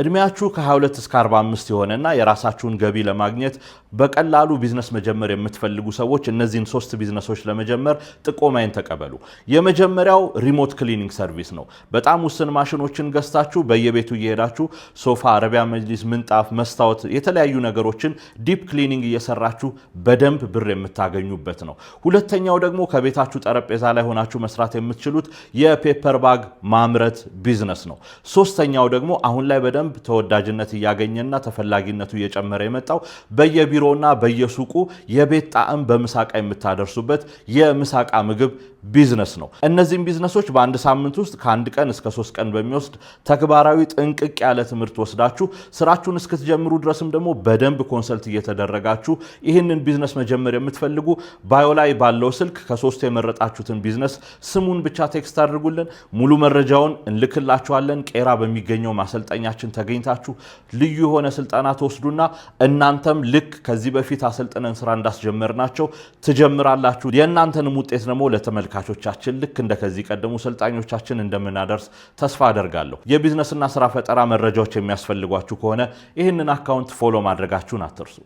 እድሜያችሁ ከ22 እስከ 45 የሆነና የራሳችሁን ገቢ ለማግኘት በቀላሉ ቢዝነስ መጀመር የምትፈልጉ ሰዎች እነዚህን 3 ቢዝነሶች ለመጀመር ጥቆማዬን ተቀበሉ። የመጀመሪያው ሪሞት ክሊኒንግ ሰርቪስ ነው። በጣም ውስን ማሽኖችን ገዝታችሁ በየቤቱ እየሄዳችሁ ሶፋ፣ አረቢያ መጅሊስ፣ ምንጣፍ፣ መስታወት የተለያዩ ነገሮችን ዲፕ ክሊኒንግ እየሰራችሁ በደንብ ብር የምታገኙበት ነው። ሁለተኛው ደግሞ ከቤታችሁ ጠረጴዛ ላይ ሆናችሁ መስራት የምትችሉት የፔፐር ባግ ማምረት ቢዝነስ ነው። ሶስተኛው ደግሞ አሁን ላይ በደንብ ተወዳጅነት እያገኘና ተፈላጊነቱ እየጨመረ የመጣው በየቢሮና በየሱቁ የቤት ጣዕም በምሳቃ የምታደርሱበት የምሳቃ ምግብ ቢዝነስ ነው። እነዚህም ቢዝነሶች በአንድ ሳምንት ውስጥ ከአንድ ቀን እስከ 3 ቀን በሚወስድ ተግባራዊ ጥንቅቅ ያለ ትምህርት ወስዳችሁ ስራችሁን እስክትጀምሩ ድረስም ደግሞ በደንብ ኮንሰልት እየተደረጋችሁ ይህንን ቢዝነስ መጀመር የምትፈልጉ ባዮ ላይ ባለው ስልክ ከ3 የመረጣችሁትን ቢዝነስ ስሙን ብቻ ቴክስት አድርጉልን። ሙሉ መረጃውን እንልክላችኋለን። ቄራ በሚገኘው ማሰልጠኛችን ተገኝታችሁ ልዩ የሆነ ስልጠና ተወስዱና እናንተም ልክ ከዚህ በፊት አሰልጥነን ስራ እንዳስጀመርናቸው ትጀምራላችሁ። የእናንተንም ውጤት ደግሞ ለተመልካቾቻችን ልክ እንደ ከዚህ ቀደሙ ሰልጣኞቻችን እንደምናደርስ ተስፋ አደርጋለሁ። የቢዝነስና ስራ ፈጠራ መረጃዎች የሚያስፈልጓችሁ ከሆነ ይህንን አካውንት ፎሎ ማድረጋችሁን አትርሱ።